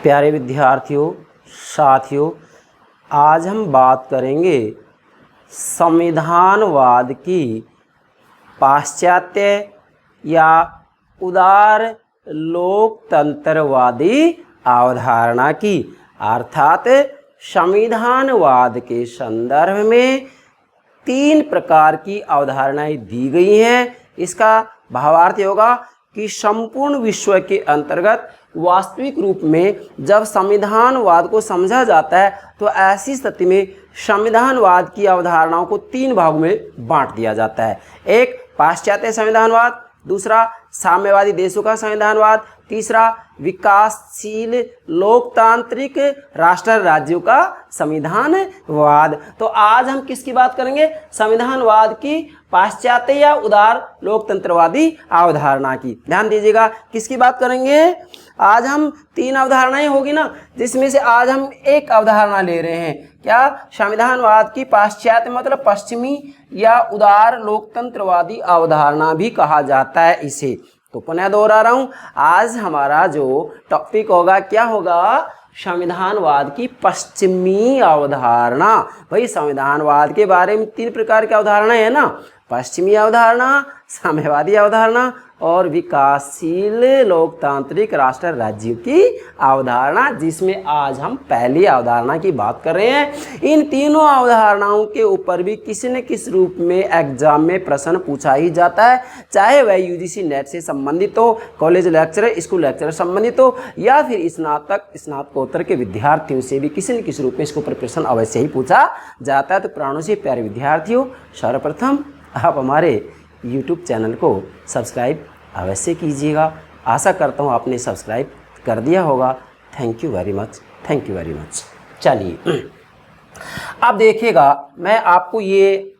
प्यारे विद्यार्थियों, साथियों, आज हम बात करेंगे संविधानवाद की पाश्चात्य या उदार लोकतंत्रवादी अवधारणा की। अर्थात संविधानवाद के संदर्भ में 3 प्रकार की अवधारणाएं दी गई हैं। इसका भावार्थ होगा कि संपूर्ण विश्व के अंतर्गत वास्तविक रूप में जब संविधानवाद को समझा जाता है तो ऐसी स्थिति में संविधानवाद की अवधारणाओं को 3 भागों में बांट दिया जाता है। एक पाश्चात्य संविधानवाद, दूसरा साम्यवादी देशों का संविधानवाद, तीसरा विकासशील लोकतांत्रिक राष्ट्र राज्यों का संविधानवाद। तो आज हम किसकी बात करेंगे? संविधानवाद की पाश्चात्य या उदार लोकतंत्रवादी अवधारणा की। ध्यान दीजिएगा, किसकी बात करेंगे? आज हम 3 अवधारणाएं होगी ना, जिसमें से आज हम एक अवधारणा ले रहे हैं। क्या? संविधानवाद की पाश्चात्य मतलब पश्चिमी या उदार लोकतंत्रवादी अवधारणा भी कहा जाता है इसे। तो पुनः दोहरा रहा हूं, आज हमारा जो टॉपिक होगा क्या होगा? संविधानवाद की पश्चिमी अवधारणा। भाई संविधानवाद के बारे में 3 प्रकार की अवधारणा है ना, पश्चिमी अवधारणा, साम्यवादी अवधारणा और विकासशील लोकतांत्रिक राष्ट्र राज्यों की अवधारणा, जिसमें आज हम पहली अवधारणा की बात कर रहे हैं। इन तीनों अवधारणाओं के ऊपर भी किसी न किसी रूप में एग्जाम में प्रश्न पूछा ही जाता है, चाहे वह यूजीसी नेट से संबंधित हो, कॉलेज लेक्चरर, स्कूल लेक्चरर संबंधित हो, या फिर स्नातक स्नातकोत्तर के विद्यार्थियों से भी किसी न किसी रूप में इसके ऊपर प्रश्न अवश्य ही पूछा जाता है। तो प्राणों से प्यारे विद्यार्थियों, सर्वप्रथम आप हमारे YouTube चैनल को सब्सक्राइब अवश्य कीजिएगा। आशा करता हूँ आपने सब्सक्राइब कर दिया होगा। Thank you very much, thank you very much. चलिए अब देखिएगा, मैं आपको ये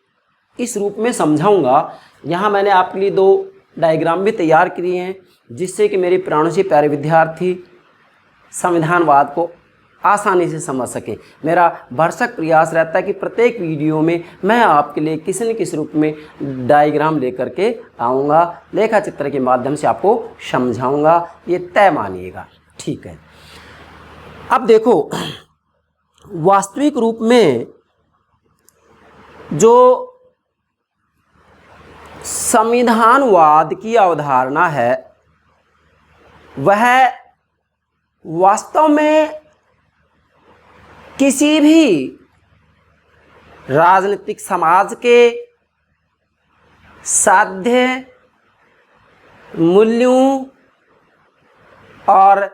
इस रूप में समझाऊंगा। यहाँ मैंने आपके लिए 2 डायग्राम भी तैयार किए हैं, जिससे कि मेरे प्राणों से प्यारे विद्यार्थी संविधानवाद को आसानी से समझ सके। मेरा भरसक प्रयास रहता है कि प्रत्येक वीडियो में मैं आपके लिए किसी न किसी रूप में डायग्राम लेकर के आऊँगा, लेखा चित्र के माध्यम से आपको समझाऊँगा, ये तय मानिएगा। ठीक है, अब देखो, वास्तविक रूप में जो संविधानवाद की अवधारणा है वह वास्तव में किसी भी राजनीतिक समाज के साध्य, मूल्यों और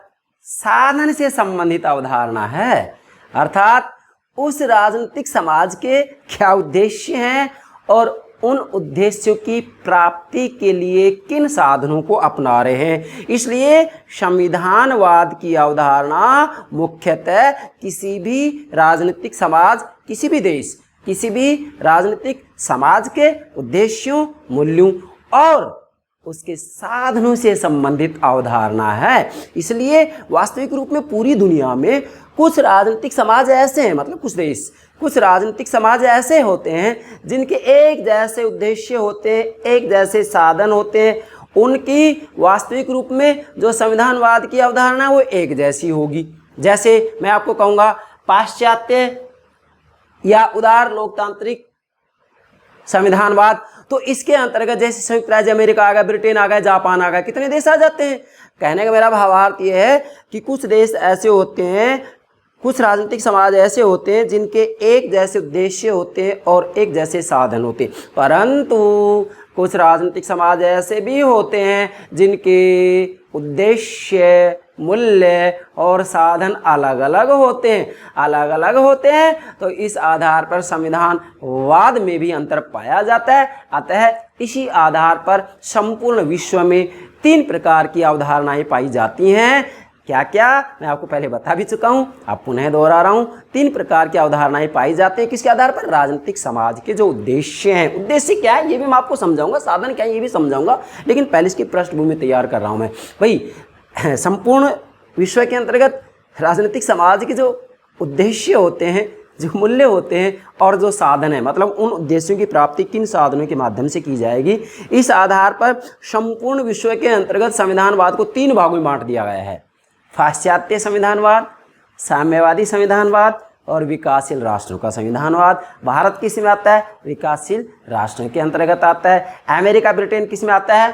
साधन से संबंधित अवधारणा है। अर्थात उस राजनीतिक समाज के क्या उद्देश्य हैं और उन उद्देश्यों की प्राप्ति के लिए किन साधनों को अपना रहे हैं। इसलिए संविधानवाद की अवधारणा मुख्यतः किसी भी राजनीतिक समाज, किसी भी देश, किसी भी राजनीतिक समाज के उद्देश्यों, मूल्यों और उसके साधनों से संबंधित अवधारणा है। इसलिए वास्तविक रूप में पूरी दुनिया में कुछ राजनीतिक समाज ऐसे हैं, मतलब कुछ देश, कुछ राजनीतिक समाज ऐसे होते हैं जिनके एक जैसे उद्देश्य होते हैं, एक जैसे साधन होते हैं। उनकी वास्तविक रूप में जो संविधानवाद की अवधारणा है वो एक जैसी होगी। जैसे मैं आपको कहूँगा पाश्चात्य या उदार लोकतांत्रिक संविधानवाद, तो इसके अंतर्गत जैसे संयुक्त राज्य अमेरिका आ गया, ब्रिटेन आ गया, जापान आ गया, कितने देश आ जाते हैं। कहने का मेरा भावार्थ ये है कि कुछ देश ऐसे होते हैं, कुछ राजनीतिक समाज ऐसे होते हैं जिनके एक जैसे उद्देश्य होते हैं और एक जैसे साधन होते हैं, परंतु कुछ राजनीतिक समाज ऐसे भी होते हैं जिनके उद्देश्य, मूल्य और साधन अलग अलग होते हैं, अलग अलग होते हैं। तो इस आधार पर संविधानवाद में भी अंतर पाया जाता है। अतः इसी आधार पर संपूर्ण विश्व में 3 प्रकार की अवधारणाएं पाई जाती हैं। क्या क्या मैं आपको पहले बता भी चुका हूं, अब पुनः दोहरा रहा हूं। 3 प्रकार की अवधारणाएं पाई जाती हैं। किसके आधार पर? राजनीतिक समाज के जो उद्देश्य हैं। उद्देश्य क्या है ये भी मैं आपको समझाऊंगा, साधन क्या है ये भी समझाऊंगा, लेकिन पहले इसकी पृष्ठभूमि तैयार कर रहा हूं मैं। भाई संपूर्ण विश्व के अंतर्गत राजनीतिक समाज के जो उद्देश्य होते हैं, जो मूल्य होते हैं और जो साधन है, मतलब उन उद्देश्यों की प्राप्ति किन साधनों के माध्यम से की जाएगी, इस आधार पर संपूर्ण विश्व के अंतर्गत संविधानवाद को 3 भागों में बांट दिया गया है। पाश्चात्य संविधानवाद, साम्यवादी संविधानवाद और विकासशील राष्ट्रों का संविधानवाद। भारत किस में आता है? विकासशील राष्ट्रों के अंतर्गत आता है। अमेरिका ब्रिटेन किस में आता है?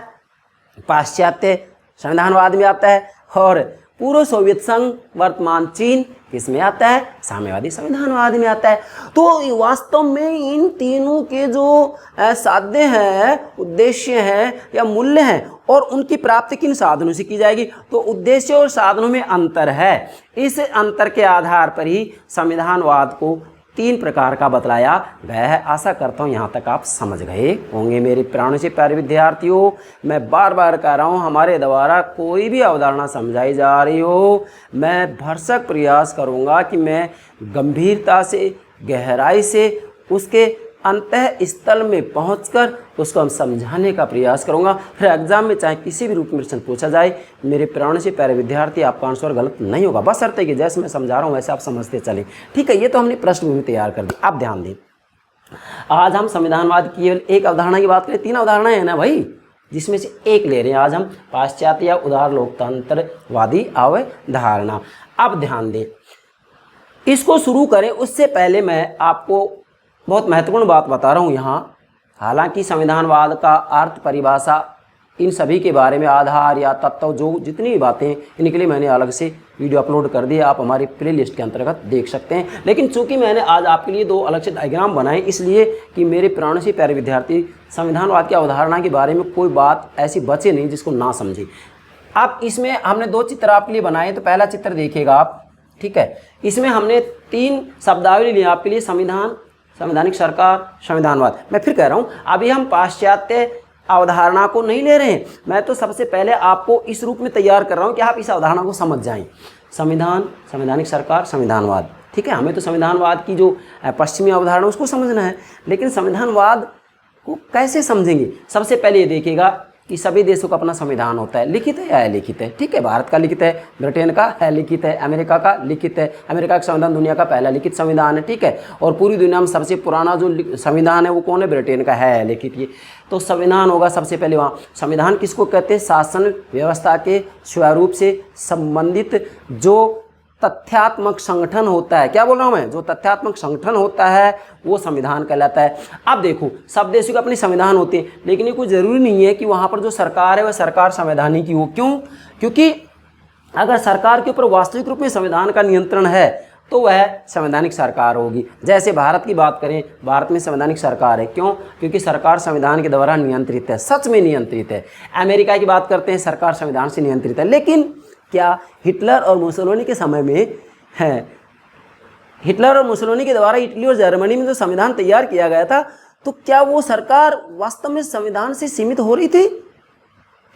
पाश्चात्य संविधानवाद में आता है। और पूर्व सोवियत संघ वर्तमान चीन किस में आता है? साम्यवादी संविधानवाद में आता है। तो वास्तव में इन तीनों के जो साध्य हैं, उद्देश्य हैं या मूल्य हैं, और उनकी प्राप्ति किन साधनों से की जाएगी, तो उद्देश्य और साधनों में अंतर है। इस अंतर के आधार पर ही संविधानवाद को 3 प्रकार का बतलाया गया है। आशा करता हूँ यहाँ तक आप समझ गए होंगे मेरे प्राणों से प्यारे विद्यार्थियों। मैं बार बार कह रहा हूँ, हमारे द्वारा कोई भी अवधारणा समझाई जा रही हो, मैं भरसक प्रयास करूँगा कि मैं गंभीरता से, गहराई से उसके अंतः स्थल में पहुंचकर उसको हम समझाने का प्रयास करूंगा। फिर एग्जाम में चाहे किसी भी रूप में प्रश्न पूछा जाए, मेरे प्राण से प्यारे विद्यार्थी, आपका आंसर गलत नहीं होगा, बशर्ते कि जैसे मैं समझा रहा हूं वैसे आप समझते चलें। ठीक है, ये तो हमने पृष्ठभूमि तैयार कर दी। आप ध्यान दें, आज हम संविधानवाद की केवल एक अवधारणा की बात करें। 3 अवधारणाएं हैं ना भाई, जिसमें से एक ले रहे हैं आज हम, पाश्चात्य या उदार लोकतंत्रवादी अवधारणा। अब ध्यान दें, इसको शुरू करें उससे पहले मैं आपको बहुत महत्वपूर्ण बात बता रहा हूँ यहाँ। हालांकि संविधानवाद का अर्थ, परिभाषा, इन सभी के बारे में आधार या तत्व, जो जितनी भी बातें, इनके लिए मैंने अलग से वीडियो अपलोड कर दी है, आप हमारी प्लेलिस्ट के अंतर्गत देख सकते हैं। लेकिन चूंकि मैंने आज आपके लिए 2 अलग से डायग्राम बनाए, इसलिए कि मेरे प्राण से प्यारे विद्यार्थी संविधानवाद की अवधारणा के बारे में कोई बात ऐसी बचे नहीं जिसको ना समझे। अब इसमें हमने 2 चित्र आपके लिए बनाए, तो पहला चित्र देखिएगा आप। ठीक है, इसमें हमने 3 शब्दावली लिए आपके लिए, संविधान, संवैधानिक सरकार, संविधानवाद। मैं फिर कह रहा हूँ, अभी हम पाश्चात्य अवधारणा को नहीं ले रहे हैं, मैं तो सबसे पहले आपको इस रूप में तैयार कर रहा हूँ कि आप इस अवधारणा को समझ जाएं। संविधान, संवैधानिक सरकार, संविधानवाद। ठीक है, हमें तो संविधानवाद की जो पश्चिमी अवधारणा उसको समझना है, लेकिन संविधानवाद को कैसे समझेंगे? सबसे पहले ये देखिएगा कि सभी देशों का अपना संविधान होता है, लिखित है या अलिखित है। ठीक है, भारत का लिखित है, ब्रिटेन का है लिखित है, अमेरिका का लिखित है। अमेरिका का संविधान दुनिया का पहला लिखित संविधान है। ठीक है, और पूरी दुनिया में सबसे पुराना जो संविधान है वो कौन है? ब्रिटेन का है लिखित। ये तो संविधान होगा सबसे पहले वहाँ। संविधान किसको कहते हैं? शासन व्यवस्था के स्वरूप से संबंधित जो तथ्यात्मक संगठन होता है। क्या बोल रहा हूं मैं? जो तथ्यात्मक संगठन होता है वो संविधान कहलाता है। अब देखो, सब देशों के अपने संविधान होते हैं, लेकिन ये कोई ज़रूरी नहीं है कि वहाँ पर जो सरकार है वह सरकार संवैधानिक ही हो। क्यों? क्योंकि अगर सरकार के ऊपर वास्तविक रूप में संविधान का नियंत्रण है तो वह संवैधानिक सरकार होगी। जैसे भारत की बात करें, भारत में संवैधानिक सरकार है। क्यों? क्योंकि सरकार संविधान के द्वारा नियंत्रित है, सच में नियंत्रित है। अमेरिका की बात करते हैं, सरकार संविधान से नियंत्रित है। लेकिन क्या हिटलर और मुसोलिनी के समय में है, हिटलर और मुसोलिनी के द्वारा इटली और जर्मनी में जो संविधान तैयार किया गया था, तो क्या वो सरकार वास्तव में संविधान से सीमित हो रही थी?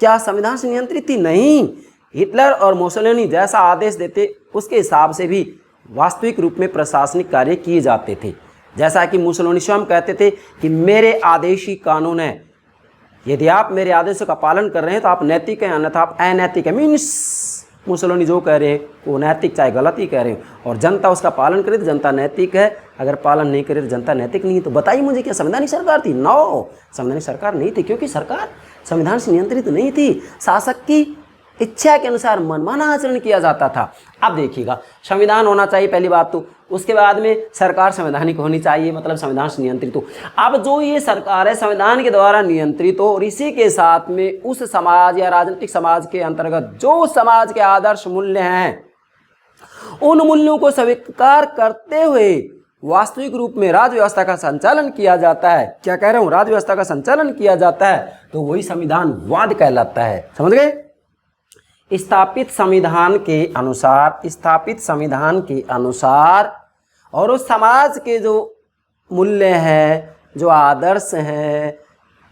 क्या संविधान से नियंत्रित थी? नहीं। हिटलर और मुसोलिनी जैसा आदेश देते उसके हिसाब से भी वास्तविक रूप में प्रशासनिक कार्य किए जाते थे। जैसा कि मुसोलिनी स्वयं कहते थे कि मेरे आदेश ही कानून है, यदि आप मेरे आदेशों का पालन कर रहे हैं तो आप नैतिक हैं, अन्यथा आप अनैतिक हैं। मीन्स मुसोलिनी जो कह रहे हैं वो नैतिक चाहे गलत ही कह रहे हैं, और जनता उसका पालन करे तो जनता नैतिक है, अगर पालन नहीं करे तो जनता नैतिक नहीं है। तो बताइए मुझे, क्या संवैधानिक सरकार थी? नो, संवैधानिक सरकार नहीं थी, क्योंकि सरकार संविधान से नियंत्रित नहीं थी। शासक की इच्छा के अनुसार मनमाना आचरण किया जाता था। अब देखिएगा, संविधान होना चाहिए पहली बात तो, उसके बाद में सरकार संवैधानिक होनी चाहिए, मतलब संविधान से नियंत्रित हो। अब जो ये सरकार है संविधान के द्वारा नियंत्रित हो, और इसी के साथ में उस समाज या राजनीतिक समाज के अंतर्गत जो समाज के आदर्श मूल्य हैं, उन मूल्यों को स्वीकार करते हुए वास्तविक रूप में राज्य व्यवस्था का संचालन किया जाता है। क्या कह रहा हूं? राज्य व्यवस्था का संचालन किया जाता है, तो वही संविधानवाद कहलाता है। समझ गए? स्थापित संविधान के अनुसार और उस समाज के जो मूल्य हैं, जो आदर्श हैं,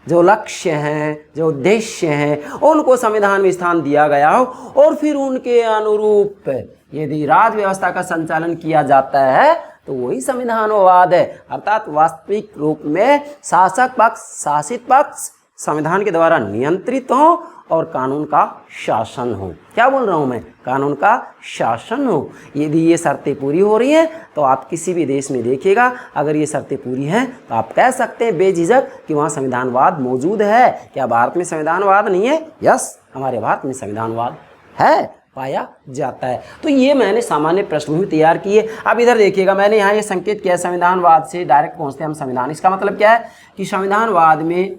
जो लक्ष्य हैं, जो उद्देश्य हैं, उनको संविधान में स्थान दिया गया हो, और फिर उनके अनुरूप यदि राज्य व्यवस्था का संचालन किया जाता है तो वही संविधानवाद है। अर्थात वास्तविक रूप में शासक पक्ष, शासित पक्ष संविधान के द्वारा नियंत्रित हो और कानून का शासन हो। क्या बोल रहा हूँ मैं? कानून का शासन हो। यदि ये शर्तें पूरी हो रही हैं तो आप किसी भी देश में देखिएगा, अगर ये शर्तें पूरी हैं तो आप कह सकते हैं बेझिझक कि वहाँ संविधानवाद मौजूद है। क्या भारत में संविधानवाद नहीं है? यस, हमारे भारत में संविधानवाद है। पाया जाता है। तो ये मैंने सामान्य पृष्ठभूमि तैयार की है। अब इधर देखिएगा, मैंने यहाँ ये संकेत किया संविधानवाद से डायरेक्ट पहुँचते हैं हम संविधान। इसका मतलब क्या है कि संविधानवाद में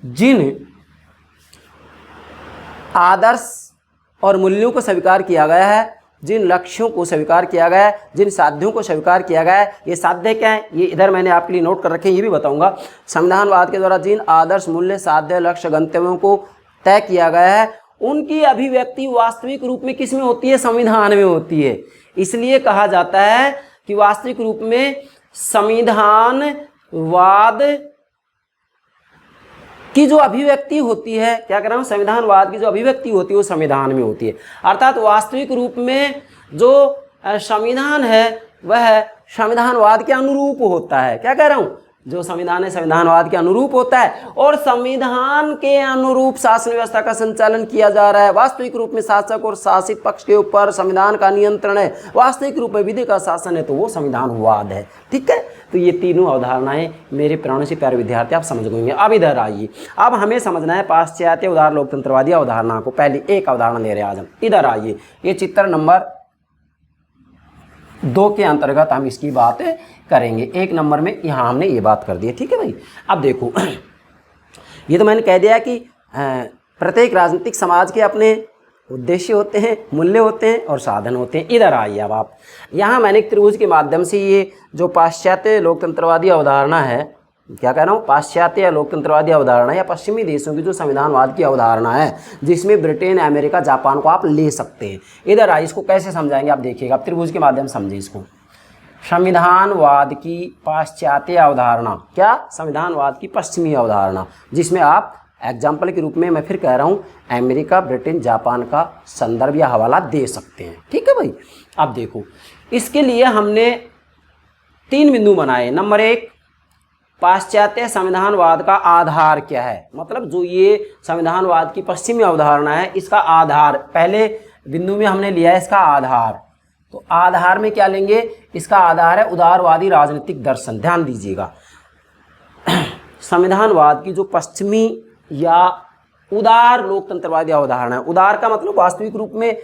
जिन आदर्श और मूल्यों को स्वीकार किया गया है, जिन लक्ष्यों को स्वीकार किया गया है, जिन साध्यों को स्वीकार किया गया है, ये साध्य क्या है ये इधर मैंने आपके लिए नोट कर रखे हैं, ये भी बताऊंगा। संविधानवाद के द्वारा जिन आदर्श, मूल्य, साध्य, लक्ष्य, गंतव्यों को तय किया गया है, उनकी अभिव्यक्ति वास्तविक रूप में किस में होती है? संविधान में होती है। इसलिए कहा जाता है कि वास्तविक रूप में संविधानवाद की जो अभिव्यक्ति होती है, क्या कह रहा हूँ, संविधानवाद की जो अभिव्यक्ति होती है वो संविधान में होती है। अर्थात वास्तविक रूप में जो संविधान है वह संविधानवाद के अनुरूप होता है। क्या कह रहा हूँ, जो संविधान है संविधानवाद के अनुरूप होता है और संविधान के अनुरूप शासन व्यवस्था का संचालन किया जा रहा है। वास्तविक रूप में शासक और शासित पक्ष के ऊपर संविधान का नियंत्रण है, वास्तविक रूप में विधि का शासन है, तो वो संविधानवाद है। ठीक है, तो ये तीनों अवधारणाएं मेरे प्राणों से प्यारे विद्यार्थी आप समझ गएंगे। अब इधर आइए, अब हमें समझना है पाश्चात्य उदार लोकतंत्रवादी अवधारणा को। पहली एक अवधारणा ले रहे हैं आज हम। इधर आइए, ये चित्र नंबर 2 के अंतर्गत हम इसकी बात करेंगे। 1 नंबर में यहाँ हमने ये बात कर दी है। ठीक है भाई, अब देखो ये तो मैंने कह दिया कि प्रत्येक राजनीतिक समाज के अपने उद्देश्य होते हैं, मूल्य होते हैं और साधन होते हैं। इधर आइए, अब आप यहाँ मैंने एक त्रिभुज के माध्यम से ये जो पाश्चात्य लोकतंत्रवादी अवधारणा है, क्या कह रहा हूँ, पाश्चात्य लोकतंत्रवादी अवधारणा या पश्चिमी देशों की जो संविधानवाद की अवधारणा है, जिसमें ब्रिटेन, अमेरिका, जापान को आप ले सकते हैं। इधर आइए, इसको कैसे समझाएंगे आप देखिएगा, आप त्रिभुज के माध्यम से समझिए इसको। संविधानवाद की पाश्चात्य अवधारणा, क्या, संविधानवाद की पश्चिमी अवधारणा, जिसमें आप एग्जाम्पल के रूप में मैं फिर कह रहा हूँ अमेरिका, ब्रिटेन, जापान का संदर्भ या हवाला दे सकते हैं। ठीक है भाई, अब देखो इसके लिए हमने 3 बिंदु बनाए। नंबर 1, पाश्चात्य संविधानवाद का आधार क्या है, मतलब जो ये संविधानवाद की पश्चिमी अवधारणा है इसका आधार, पहले बिंदु में हमने लिया है इसका आधार। तो आधार में क्या लेंगे, इसका आधार है उदारवादी राजनीतिक दर्शन। ध्यान दीजिएगा, संविधानवाद की जो पश्चिमी या उदार लोकतंत्रवादी अवधारणा है, उदार का मतलब वास्तविक रूप में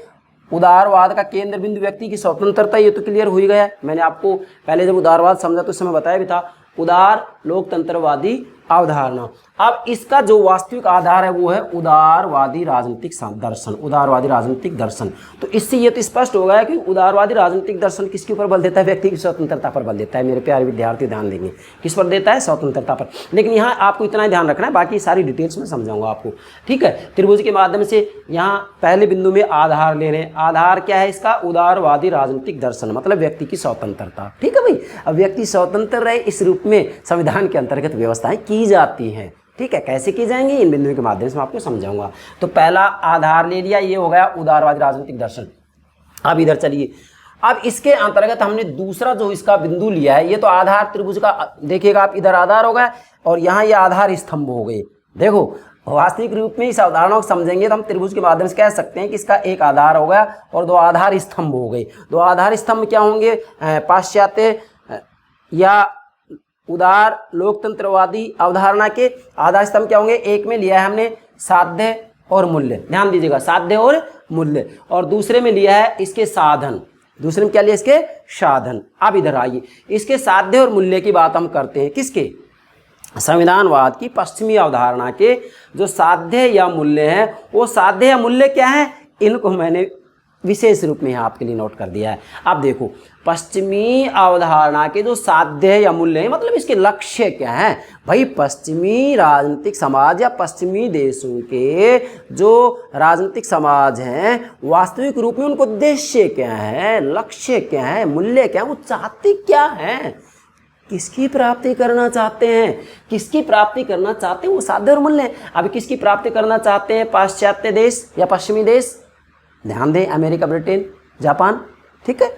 उदारवाद का केंद्र बिंदु व्यक्ति की स्वतंत्रता, ये तो क्लियर हो ही गया है। मैंने आपको पहले जब उदारवाद समझा तो उस समय बताया भी था, उदार लोकतंत्रवादी अवधारणा। अब इसका जो वास्तविक आधार है वो है उदारवादी राजनीतिक दर्शन, उदारवादी राजनीतिक दर्शन। तो इससे ये तो स्पष्ट हो गया कि उदारवादी राजनीतिक दर्शन किसके ऊपर बल देता है, व्यक्ति की स्वतंत्रता पर बल देता है। मेरे प्यारे विद्यार्थी ध्यान देंगे, किस पर देता है, स्वतंत्रता पर। लेकिन यहाँ आपको इतना ही ध्यान रखना है, बाकी सारी डिटेल्स में समझाऊंगा आपको। ठीक है, त्रिभुज के माध्यम से यहाँ पहले बिंदु में आधार ले रहे हैं। आधार क्या है इसका, उदारवादी राजनीतिक दर्शन, मतलब व्यक्ति की स्वतंत्रता। ठीक है भाई, अब व्यक्ति स्वतंत्र रहे इस रूप में संविधान के अंतर्गत व्यवस्थाएं की जाती हैं। ठीक है, कैसे की जाएंगी, इन बिंदुओं के माध्यम से मैं आपको समझाऊंगा। तो पहला आधार ले लिया, ये हो गया उदारवादी राजनीतिक दर्शन। अब इधर चलिए, अब इसके अंतर्गत हमने दूसरा जो इसका बिंदु लिया है, ये तो आधार त्रिभुज का देखिएगा आप, इधर आधार हो गया और यहाँ ये आधार स्तंभ हो गए। देखो वास्तविक रूप में इस अवधारणा को समझेंगे तो हम त्रिभुज के माध्यम से कह सकते हैं कि इसका एक आधार हो गया और 2 आधार स्तंभ हो गए। 2 आधार स्तंभ क्या होंगे, पाश्चात्य या उदार लोकतंत्रवादी अवधारणा के आधार स्तंभ क्या होंगे, एक में लिया है हमने साध्य और मूल्य, ध्यान दीजिएगा, साध्य और मूल्य, और दूसरे में लिया है इसके साधन। दूसरे में क्या लिया, इसके साधन। अब इधर आइए, इसके साध्य और मूल्य की बात हम करते हैं, किसके, संविधानवाद की पश्चिमी अवधारणा के जो साध्य या मूल्य हैं, वो साध्य या मूल्य क्या है, इनको मैंने विशेष रूप में यहाँ आपके लिए नोट कर दिया है। अब देखो पश्चिमी अवधारणा के जो साध्य या मूल्य है, मतलब इसके लक्ष्य क्या है भाई, पश्चिमी राजनीतिक समाज या पश्चिमी देशों के जो राजनीतिक समाज हैं, वास्तविक रूप में उनको उद्देश्य क्या है, लक्ष्य क्या है, मूल्य क्या है, वो चाहते क्या है, किसकी प्राप्ति करना चाहते हैं, किसकी प्राप्ति करना चाहते हैं, वो साध्य और मूल्य है। अब किसकी प्राप्ति करना चाहते हैं, पाश्चात्य देश या पश्चिमी देश, ध्यान दें, अमेरिका, ब्रिटेन, जापान। ठीक है,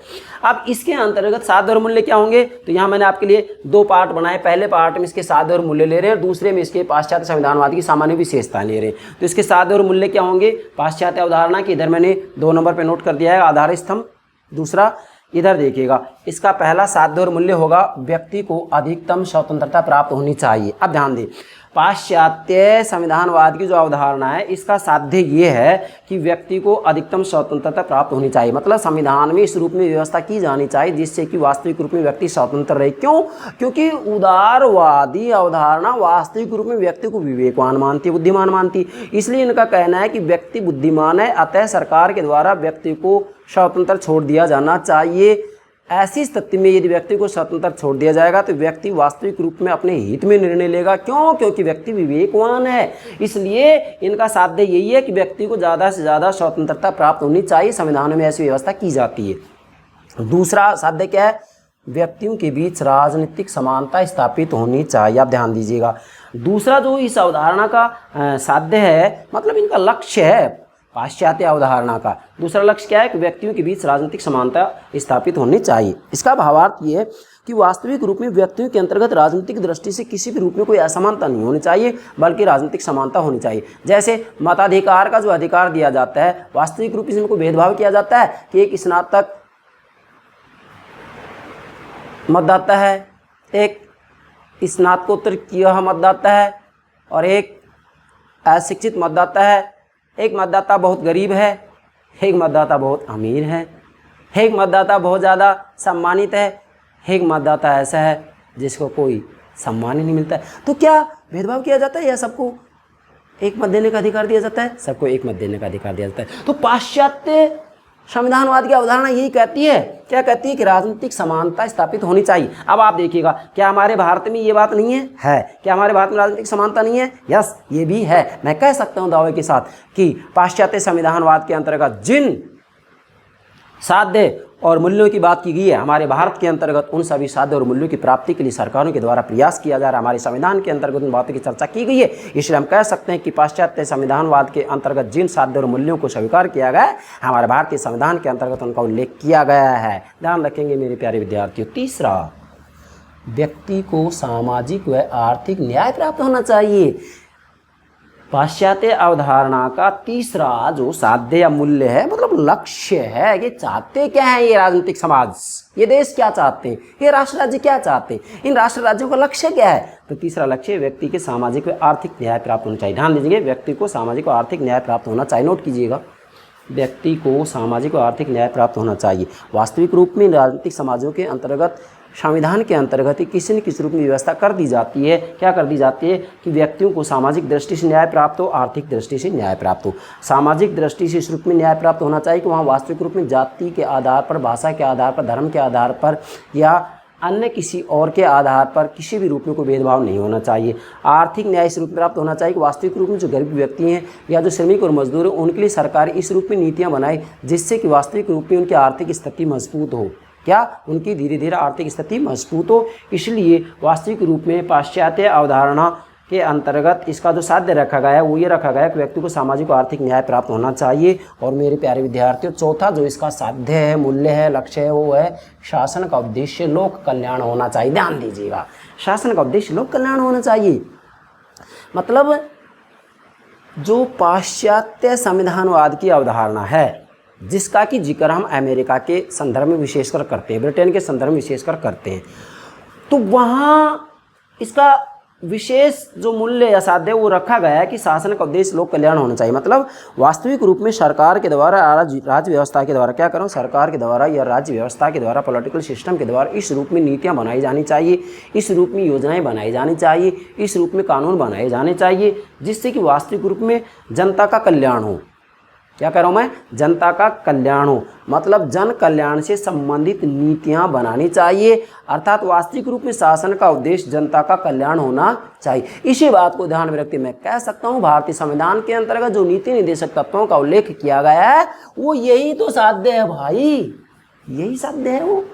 अब इसके अंतर्गत साध्य और मूल्य क्या होंगे, तो यहाँ मैंने आपके लिए 2 पार्ट बनाए। पहले पार्ट में इसके साध्य और मूल्य ले रहे हैं और दूसरे में इसके पाश्चात्य संविधानवाद की सामान्य विशेषताएं ले रहे हैं। तो इसके साध्य और मूल्य क्या होंगे, पाश्चात्य अवधारणा की इधर मैंने 2 नंबर पे नोट कर दिया है, आधार स्तंभ। दूसरा इधर देखिएगा, इसका पहला साध्य और मूल्य होगा व्यक्ति को अधिकतम स्वतंत्रता प्राप्त होनी चाहिए। अब ध्यान दें, पाश्चात्य संविधानवाद की जो अवधारणा है इसका साध्य ये है कि व्यक्ति को अधिकतम स्वतंत्रता प्राप्त होनी चाहिए। मतलब संविधान में इस रूप में व्यवस्था की जानी चाहिए जिससे कि वास्तविक रूप में व्यक्ति स्वतंत्र रहे। क्यों? क्योंकि उदारवादी अवधारणा वास्तविक रूप में व्यक्ति को विवेकवान मानती है, बुद्धिमान मानती है। इसलिए इनका कहना है कि व्यक्ति बुद्धिमान है, अतः सरकार के द्वारा व्यक्ति को स्वतंत्र छोड़ दिया जाना चाहिए। ऐसी स्थिति में यदि व्यक्ति को स्वतंत्र छोड़ दिया जाएगा तो व्यक्ति वास्तविक रूप में अपने हित में निर्णय लेगा। क्यों? क्योंकि व्यक्ति विवेकवान है। इसलिए इनका साध्य यही है कि व्यक्ति को ज़्यादा से ज़्यादा स्वतंत्रता प्राप्त होनी चाहिए। संविधान में ऐसी व्यवस्था की जाती है। दूसरा साध्य क्या है? व्यक्तियों के बीच राजनीतिक समानता स्थापित होनी चाहिए। आप ध्यान दीजिएगा, दूसरा जो इस अवधारणा का साध्य है, मतलब इनका लक्ष्य है पाश्चात्य अवधारणा का, दूसरा लक्ष्य क्या है कि व्यक्तियों के बीच राजनीतिक समानता स्थापित होनी चाहिए। इसका भावार्थ ये है कि वास्तविक रूप में व्यक्तियों के अंतर्गत राजनीतिक दृष्टि से किसी भी रूप में कोई असमानता नहीं होनी चाहिए, बल्कि राजनीतिक समानता होनी चाहिए। जैसे मताधिकार का जो अधिकार दिया जाता है, वास्तविक रूप इसमें कोई भेदभाव किया जाता है कि एक स्नातक मतदाता है, एक स्नातकोत्तर किया मतदाता है और एक अशिक्षित मतदाता है। एक मतदाता बहुत गरीब है, एक मतदाता बहुत अमीर है, एक मतदाता बहुत ज़्यादा सम्मानित है, एक मतदाता ऐसा है जिसको कोई सम्मान ही नहीं मिलता है। तो क्या भेदभाव किया जाता है या सबको एक मत देने का अधिकार दिया जाता है? सबको एक मत देने का अधिकार दिया जाता है। तो पाश्चात्य संविधानवाद की अवधारणा यही कहती है, क्या कहती है कि राजनीतिक समानता स्थापित होनी चाहिए। अब आप देखिएगा, क्या हमारे भारत में ये बात नहीं है? है। क्या हमारे भारत में राजनीतिक समानता नहीं है? यस, ये भी है। मैं कह सकता हूं दावे के साथ कि पाश्चात्य संविधानवाद के अंतर्गत जिन साध्य और मूल्यों की बात की गई है, हमारे भारत के अंतर्गत उन सभी साध्य और मूल्यों की प्राप्ति के लिए सरकारों के द्वारा प्रयास किया जा रहा है। हमारे संविधान के अंतर्गत उन बातों की चर्चा की गई है। इसलिए हम कह सकते हैं कि पाश्चात्य संविधानवाद के अंतर्गत जिन साध्य और मूल्यों को स्वीकार किया गया है, हमारे भारतीय संविधान के अंतर्गत उनका उल्लेख किया गया है। ध्यान रखेंगे मेरे प्यारे विद्यार्थियों। तीसरा, व्यक्ति को सामाजिक व आर्थिक न्याय प्राप्त होना चाहिए। पाश्चात्य अवधारणा का तीसरा जो साध्य या मूल्य है, मतलब लक्ष्य है, ये चाहते क्या है ये राजनीतिक समाज, ये देश क्या चाहते हैं, ये राष्ट्र राज्य क्या चाहते हैं, इन राष्ट्र राज्यों का लक्ष्य क्या है? तो तीसरा लक्ष्य व्यक्ति के सामाजिक व आर्थिक न्याय प्राप्त होना चाहिए। ध्यान दीजिए, व्यक्ति को सामाजिक और आर्थिक न्याय प्राप्त होना चाहिए। नोट कीजिएगा, व्यक्ति को सामाजिक और आर्थिक न्याय प्राप्त होना चाहिए। वास्तविक रूप में राजनीतिक समाजों के अंतर्गत संविधान के अंतर्गत ही किसी न किसी रूप में व्यवस्था कर दी जाती है। क्या कर दी जाती है कि व्यक्तियों को सामाजिक दृष्टि से न्याय प्राप्त हो, आर्थिक दृष्टि से न्याय प्राप्त हो। सामाजिक दृष्टि से इस रूप में न्याय प्राप्त होना चाहिए कि वहाँ वास्तविक रूप में जाति के आधार पर, भाषा के आधार पर, धर्म के आधार पर या अन्य किसी और के आधार पर किसी भी रूप में कोई भेदभाव नहीं होना चाहिए। आर्थिक न्याय इस रूप में प्राप्त होना चाहिए कि वास्तविक रूप में जो गरीब व्यक्ति हैं या जो श्रमिक और मजदूर हैं, उनके लिए सरकार इस रूप में नीतियाँ बनाए जिससे कि वास्तविक रूप में उनकी आर्थिक स्थिति मजबूत हो। क्या? उनकी धीरे धीरे आर्थिक स्थिति मजबूत हो। इसलिए वास्तविक रूप में पाश्चात्य अवधारणा के अंतर्गत इसका जो साध्य रखा गया है वो ये रखा गया है कि व्यक्ति को सामाजिक और आर्थिक न्याय प्राप्त होना चाहिए। और मेरे प्यारे विद्यार्थियों, चौथा जो इसका साध्य है, मूल्य है, लक्ष्य है, वो है शासन का उद्देश्य लोक कल्याण होना चाहिए। ध्यान दीजिएगा, शासन का उद्देश्य लोक कल्याण होना चाहिए। मतलब जो पाश्चात्य संविधानवाद की अवधारणा है, जिसका कि जिक्र हम अमेरिका के संदर्भ में विशेषकर करते हैं, ब्रिटेन के संदर्भ में विशेषकर करते हैं, तो वहाँ इसका विशेष जो मूल्य या साध्य वो रखा गया है कि शासन का उद्देश्य लोक कल्याण होना चाहिए। मतलब वास्तविक रूप में सरकार के द्वारा, राज्य व्यवस्था के द्वारा, क्या करूँ, सरकार के द्वारा या राज्य व्यवस्था के द्वारा, पॉलिटिकल सिस्टम के द्वारा इस रूप में नीतियाँ बनाई जानी चाहिए, इस रूप में योजनाएं बनाई जानी चाहिए, इस रूप में कानून बनाए जाने चाहिए जिससे कि वास्तविक रूप में जनता का कल्याण हो। क्या कह रहा हूँ मैं? जनता का कल्याण हो, मतलब जन कल्याण से संबंधित नीतियाँ बनानी चाहिए। अर्थात वास्तविक रूप में शासन का उद्देश्य जनता का कल्याण होना चाहिए। इसी बात को ध्यान में रखते मैं कह सकता हूँ भारतीय संविधान के अंतर्गत जो नीति निर्देशक तत्वों का उल्लेख किया गया है वो यही तो साध्य है भाई, यही साध्य है। वो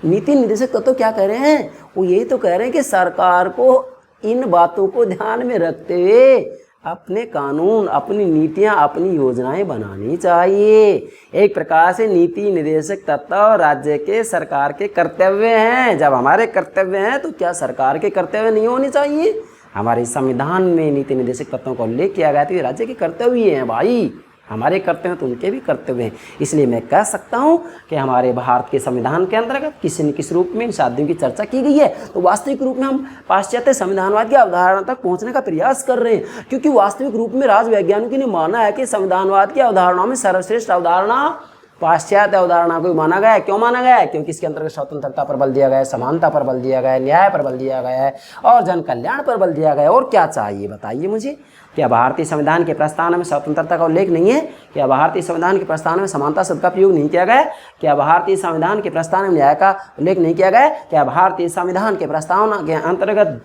नीति निर्देशक तत्व क्या कह रहे हैं? वो यही तो कह रहे हैं कि सरकार को इन बातों को ध्यान में रखते हुए अपने कानून, अपनी नीतियां, अपनी योजनाएं बनानी चाहिए। एक प्रकार से नीति निर्देशक तत्व राज्य के, सरकार के कर्तव्य हैं। जब हमारे कर्तव्य हैं तो क्या सरकार के कर्तव्य नहीं होने चाहिए? हमारे संविधान में नीति निर्देशक तत्वों का उल्लेख किया गया तो ये राज्य के कर्तव्य हैं भाई, हमारे कर्तव्य हैं तो उनके भी कर्तव्य हैं। इसलिए मैं कह सकता हूँ कि हमारे भारत के संविधान के अंतर्गत किसी न किसी रूप में इन साध्यों की चर्चा की गई है। तो वास्तविक रूप में हम पाश्चात्य संविधानवाद की अवधारणा तक पहुँचने का प्रयास कर रहे हैं, क्योंकि वास्तविक रूप में राजवैज्ञानिकों ने माना है कि संविधानवाद की अवधारणाओं में सर्वश्रेष्ठ अवधारणा पाश्चात्य अवधारणा को माना गया है। क्यों माना गया है? क्योंकि इसके अंतर्गत स्वतंत्रता पर बल दिया गया है, समानता पर बल दिया गया है, न्याय पर बल दिया गया है और जन कल्याण पर बल दिया गया है। और क्या चाहिए बताइए मुझे? क्या भारतीय संविधान के प्रस्तावना में स्वतंत्रता का उल्लेख नहीं है? क्या भारतीय संविधान के प्रस्तावना में समानता शब्द का प्रयोग नहीं किया गया? क्या भारतीय संविधान के प्रस्तावना में न्याय का उल्लेख नहीं किया गया? क्या भारतीय संविधान के प्रस्तावना के अंतर्गत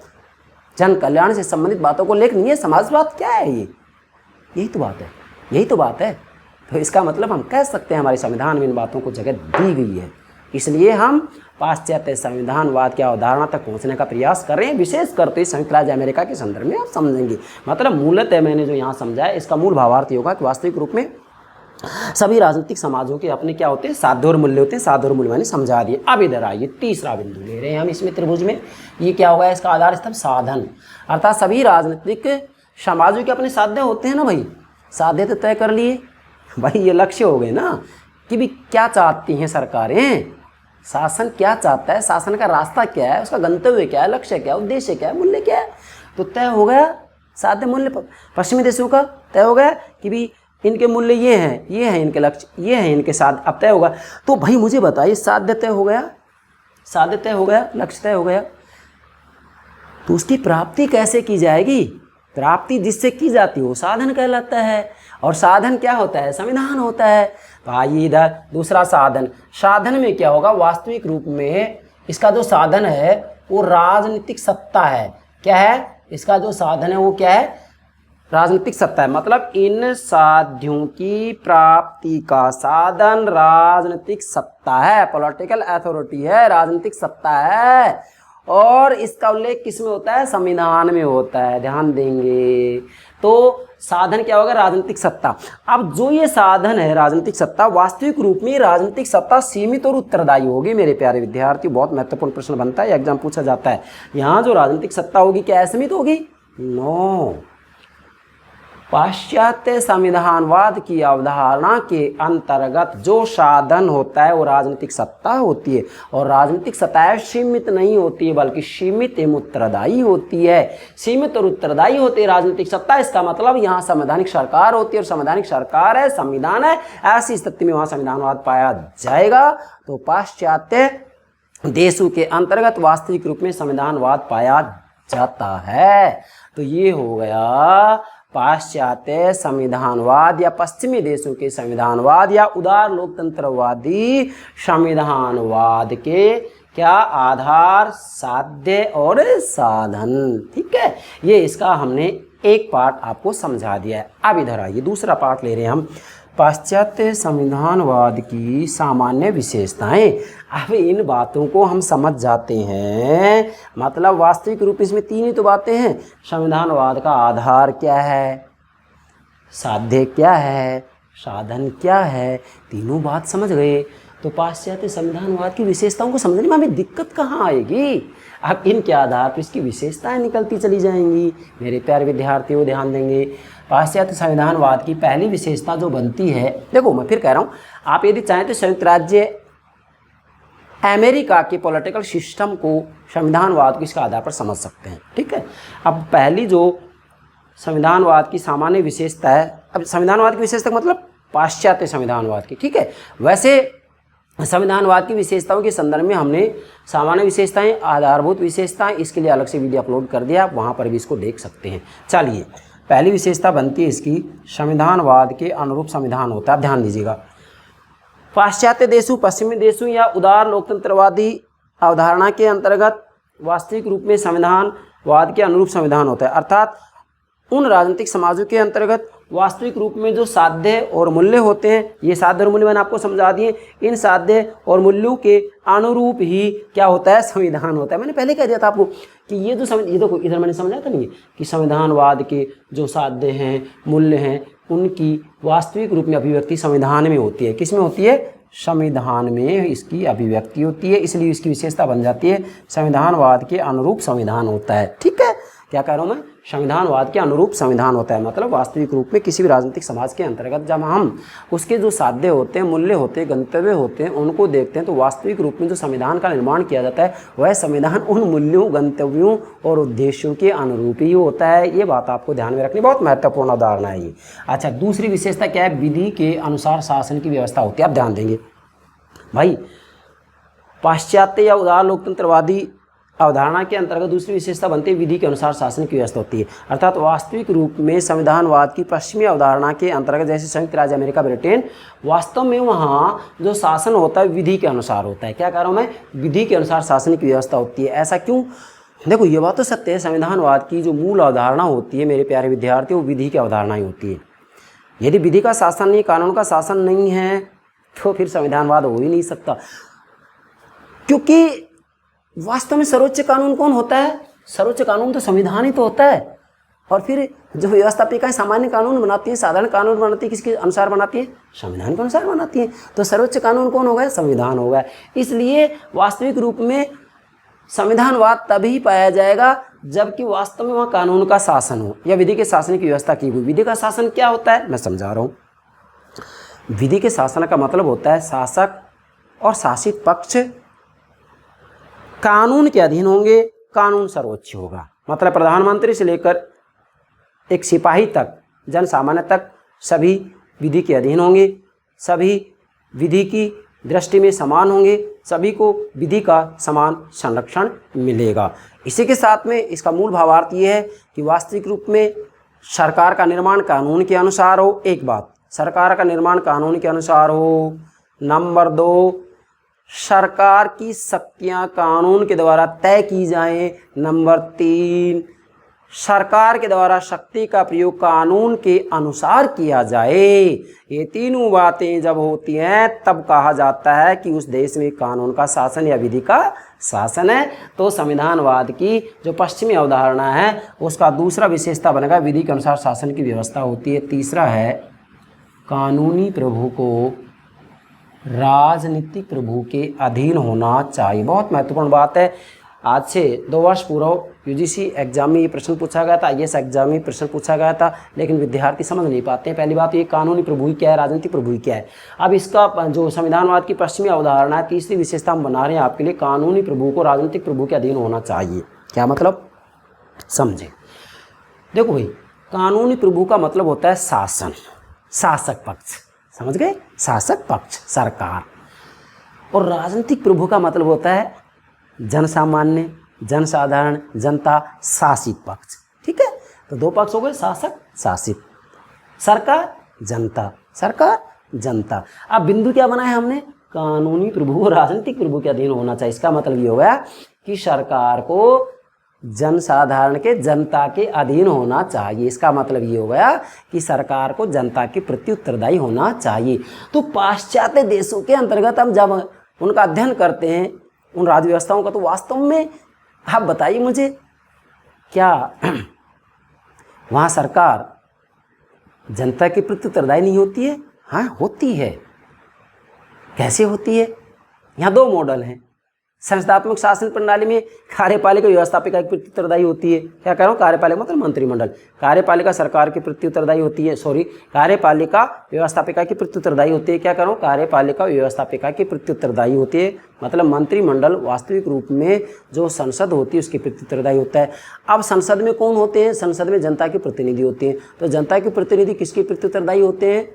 जन कल्याण से संबंधित बातों को उल्लेख नहीं है? समाजवाद क्या है ये? यही तो बात है, यही तो बात है। तो इसका मतलब हम कह सकते हैं हमारे संविधान में इन बातों को जगह दी गई है। इसलिए हम पाश्चात्य संविधानवाद की अवधारणा तक पहुंचने का प्रयास कर रहे हैं, विशेष करते संयुक्त राज्य अमेरिका के संदर्भ में आप समझेंगे। मतलब मूलतः मैंने जो यहाँ समझा है इसका मूल भावार्थ ये होगा कि वास्तविक रूप में सभी राजनीतिक समाजों के अपने क्या होते हैं? साध्य और मूल्य होते हैं। साध्य और मूल्य मैंने समझा दिए। अब इधर आइए, तीसरा बिंदु ले रहे हैं हम इसमें त्रिभुज में। ये क्या होगा? इसका आधार स्तंभ साधन, अर्थात सभी राजनीतिक समाजों के अपने साध्य होते हैं ना भाई। साध्य तो तय कर लिए भाई, ये लक्ष्य हो गए ना कि भी क्या चाहती हैं सरकारें, शासन क्या चाहता है, शासन का रास्ता क्या है, उसका गंतव्य क्या है, लक्ष्य क्या है, उद्देश्य क्या है, मूल्य क्या है। तो तय हो गया साध्य मूल्य पश्चिमी देशों का तय हो गया कि भी इनके मूल्य ये हैं इनके लक्ष्य, ये हैं इनके साध्य। अब तय होगा तो भाई मुझे बताइए, साध्य तय हो गया, साध्य तय हो गया, लक्ष्य तय हो गया, तो उसकी प्राप्ति कैसे की जाएगी? प्राप्ति जिससे की जाती है वो साधन कहलाता है। और साधन क्या होता है? संविधान होता है। तो आइए इधर दूसरा साधन। साधन में क्या होगा? वास्तविक रूप में इसका जो साधन है वो राजनीतिक सत्ता है। क्या है? इसका जो साधन है वो क्या है? राजनीतिक सत्ता है। मतलब इन साध्यों की प्राप्ति का साधन राजनीतिक सत्ता है, पॉलिटिकल अथॉरिटी है, राजनीतिक सत्ता है। और इसका उल्लेख किस में होता है? संविधान में होता है। ध्यान देंगे तो साधन क्या होगा? राजनीतिक सत्ता। अब जो ये साधन है राजनीतिक सत्ता, वास्तविक रूप में राजनीतिक सत्ता सीमित और उत्तरदायी होगी। मेरे प्यारे विद्यार्थी, बहुत महत्वपूर्ण प्रश्न बनता है, एग्जाम पूछा जाता है। यहाँ जो राजनीतिक सत्ता होगी क्या असीमित होगी? नो। पाश्चात्य संविधानवाद की अवधारणा के अंतर्गत जो साधन होता है वो राजनीतिक सत्ता होती है। और राजनीतिक सत्ता सीमित नहीं होती है बल्कि सीमित एवं उत्तरदायी होती है। सीमित और उत्तरदायी होती है राजनीतिक सत्ता। इसका मतलब यहाँ संवैधानिक सरकार होती है और संवैधानिक सरकार है, संविधान है। ऐसी स्थिति में वहाँ संविधानवाद पाया जाएगा। तो पाश्चात्य देशों के अंतर्गत वास्तविक रूप में संविधानवाद पाया जाता है। तो ये हो गया पाश्चात्य संविधानवाद या पश्चिमी देशों के संविधानवाद या उदार लोकतंत्रवादी संविधानवाद के क्या आधार, साध्य और साधन। ठीक है, ये इसका हमने एक पार्ट आपको समझा दिया है। अब इधर आइए, दूसरा पार्ट ले रहे हैं हम, पाश्चात्य संविधानवाद की सामान्य विशेषताएं। अब इन बातों को हम समझ जाते हैं। मतलब वास्तविक रूप इसमें तीन ही तो बातें हैं। संविधानवाद का आधार क्या है, साध्य क्या है, साधन क्या है, तीनों बात समझ गए। तो पाश्चात्य संविधानवाद की विशेषताओं को समझने में हमें दिक्कत कहाँ आएगी? अब इनके आधार पर इसकी विशेषताएं निकलती चली जाएंगी। मेरे प्यारे विद्यार्थियों ध्यान देंगे, पाश्चात्य संविधानवाद की पहली विशेषता जो बनती है, देखो मैं फिर कह रहा हूँ, आप यदि चाहें तो संयुक्त राज्य अमेरिका के पॉलिटिकल सिस्टम को संविधानवाद को इसका आधार पर समझ सकते हैं। ठीक है, अब पहली जो संविधानवाद की सामान्य विशेषता है, अब संविधानवाद की विशेषता मतलब पाश्चात्य संविधानवाद की। ठीक है, वैसे संविधानवाद की विशेषताओं के संदर्भ में हमने सामान्य विशेषताएं, आधारभूत विशेषताएं, इसके लिए अलग से वीडियो अपलोड कर दिया, आप वहाँ पर भी इसको देख सकते हैं। चलिए, पहली विशेषता बनती है इसकी, संविधानवाद के अनुरूप संविधान होता है। ध्यान दीजिएगा, पाश्चात्य देशों, पश्चिमी देशों या उदार लोकतंत्रवादी अवधारणा के अंतर्गत वास्तविक रूप में संविधानवाद के अनुरूप संविधान होता है। अर्थात उन राजनीतिक समाजों के अंतर्गत वास्तविक रूप में जो साध्य और मूल्य होते हैं, ये साध्य और मूल्य मैंने आपको समझा दिए, इन साध्य और मूल्यों के अनुरूप ही क्या होता है? संविधान होता है। मैंने पहले कह दिया था आपको कि ये जो ये देखो, इधर मैंने समझाया था नहीं कि संविधानवाद के जो साध्य हैं, मूल्य हैं, उनकी वास्तविक रूप में अभिव्यक्ति संविधान में होती है। किस में होती है? संविधान में इसकी अभिव्यक्ति होती है। इसलिए इसकी विशेषता बन जाती है संविधानवाद के अनुरूप संविधान होता है। ठीक है, क्या कह रहा हूँ मैं, संविधानवाद के अनुरूप संविधान होता है। मतलब वास्तविक रूप में किसी भी राजनीतिक समाज के अंतर्गत जब हम उसके जो साध्य होते हैं, मूल्य होते हैं, गंतव्य होते हैं, उनको देखते हैं, तो वास्तविक रूप में जो संविधान का निर्माण किया जाता है वह संविधान उन मूल्यों, गंतव्यों और उद्देश्यों के अनुरूप ही होता है। ये बात आपको ध्यान में रखनी, बहुत महत्वपूर्ण अवधारणा है ये। अच्छा, दूसरी विशेषता क्या है, विधि के अनुसार शासन की व्यवस्था होती है। आप ध्यान देंगे भाई, पाश्चात्य या उदार लोकतंत्रवादी अवधारणा के अंतर्गत दूसरी विशेषता बनती है विधि के अनुसार शासन की व्यवस्था होती है। अर्थात वास्तविक रूप में संविधानवाद की पश्चिमी अवधारणा के अंतर्गत, जैसे संयुक्त राज्य अमेरिका, ब्रिटेन, वास्तव में वहाँ जो शासन होता है विधि के अनुसार होता है। क्या कह रहा हूँ मैं, विधि के अनुसार शासन की व्यवस्था होती है। ऐसा क्यों? देखो, ये बात तो सत्य है, संविधानवाद की जो मूल अवधारणा होती है मेरे प्यारे विद्यार्थी, वो विधि की अवधारणा ही होती है। यदि विधि का शासन नहीं, कानून का शासन नहीं है, तो फिर संविधानवाद हो ही नहीं सकता। क्योंकि वास्तव में सर्वोच्च कानून कौन होता है? सर्वोच्च कानून तो संविधान ही तो होता है। और फिर जो व्यवस्थापिकाएं सामान्य कानून बनाती हैं, साधारण कानून बनाती है, किसके अनुसार बनाती है? संविधान के अनुसार बनाती हैं। तो सर्वोच्च कानून कौन हो गया? संविधान हो गया। इसलिए वास्तविक रूप में संविधानवाद तभी पाया जाएगा जबकि वास्तव में वहाँ कानून का शासन हो या विधि के शासन की व्यवस्था की हुई। विधि का शासन क्या होता है, मैं समझा रहा हूँ। विधि के शासन का मतलब होता है शासक और शासित पक्ष कानून के अधीन होंगे, कानून सर्वोच्च होगा। मतलब प्रधानमंत्री से लेकर एक सिपाही तक, जन सामान्य तक सभी विधि के अधीन होंगे, सभी विधि की दृष्टि में समान होंगे, सभी को विधि का समान संरक्षण मिलेगा। इसी के साथ में इसका मूल भावार्थ ये है कि वास्तविक रूप में सरकार का निर्माण कानून के अनुसार हो। एक बात, सरकार का निर्माण कानून के अनुसार हो। नंबर 2, सरकार की शक्तियां कानून के द्वारा तय की जाएं। नंबर 3, सरकार के द्वारा शक्ति का प्रयोग कानून के अनुसार किया जाए। ये तीनों बातें जब होती हैं तब कहा जाता है कि उस देश में कानून का शासन या विधि का शासन है। तो संविधानवाद की जो पश्चिमी अवधारणा है उसका दूसरा विशेषता बनेगा विधि के अनुसार शासन की व्यवस्था होती है। तीसरा है कानूनी प्रभु को राजनीतिक प्रभु के अधीन होना चाहिए। बहुत महत्वपूर्ण बात है। आज से 2 वर्ष पूर्व यूजीसी एग्जाम में ये प्रश्न पूछा गया था, आईएएस एग्जाम में प्रश्न पूछा गया था, लेकिन विद्यार्थी समझ नहीं पाते हैं। पहली बात ये कानूनी प्रभु क्या है, राजनीतिक प्रभु क्या है। अब इसका जो संविधानवाद की पश्चिमी अवधारणा है, तीसरी विशेषता हम बना रहे हैं आपके लिए, कानूनी प्रभु को राजनीतिक प्रभु के अधीन होना चाहिए। क्या मतलब, समझे। देखो भाई, कानूनी प्रभु का मतलब होता है शासन, शासक पक्ष, समझ गए, शासक पक्ष सरकार। और राजनीतिक प्रभु का मतलब होता है जन सामान्य, जनसाधारण, जनता, शासित पक्ष। ठीक है, तो 2 पक्ष हो गए, शासक, शासित, सरकार, जनता, सरकार, जनता। अब बिंदु क्या बनाया हमने, कानूनी प्रभु राजनीतिक प्रभु के अधीन होना चाहिए। इसका मतलब ये हो गया कि सरकार को जनसाधारण के, जनता के अधीन होना चाहिए। इसका मतलब ये हो गया कि सरकार को जनता के प्रति उत्तरदायी होना चाहिए। तो पाश्चात्य देशों के अंतर्गत हम जब उनका अध्ययन करते हैं उन राज्य व्यवस्थाओं का, तो वास्तव में आप बताइए मुझे, क्या वहाँ सरकार जनता के प्रति उत्तरदायी नहीं होती है? हाँ, होती है। कैसे होती है? यहाँ 2 मॉडल हैं। संस्थात्मक शासन प्रणाली में कार्यपालिका व्यवस्थापिका के प्रति उत्तरदायी होती है। क्या कह रहा हूँ, कार्यपालिका मतलब मंत्रिमंडल, कार्यपालिका सरकार के प्रति उत्तरदायी होती है, कार्यपालिका व्यवस्थापिका के प्रति उत्तरदायी होती है। क्या कह रहा हूँ, कार्यपालिका व्यवस्थापिका के प्रति उत्तरदायी होती है। मतलब मंत्रिमंडल वास्तविक रूप में जो संसद होती है उसके प्रति उत्तरदायी होता है। अब संसद में कौन होते हैं? संसद में जनता के प्रतिनिधि होते हैं। तो जनता के प्रतिनिधि किसके प्रति उत्तरदायी होते हैं?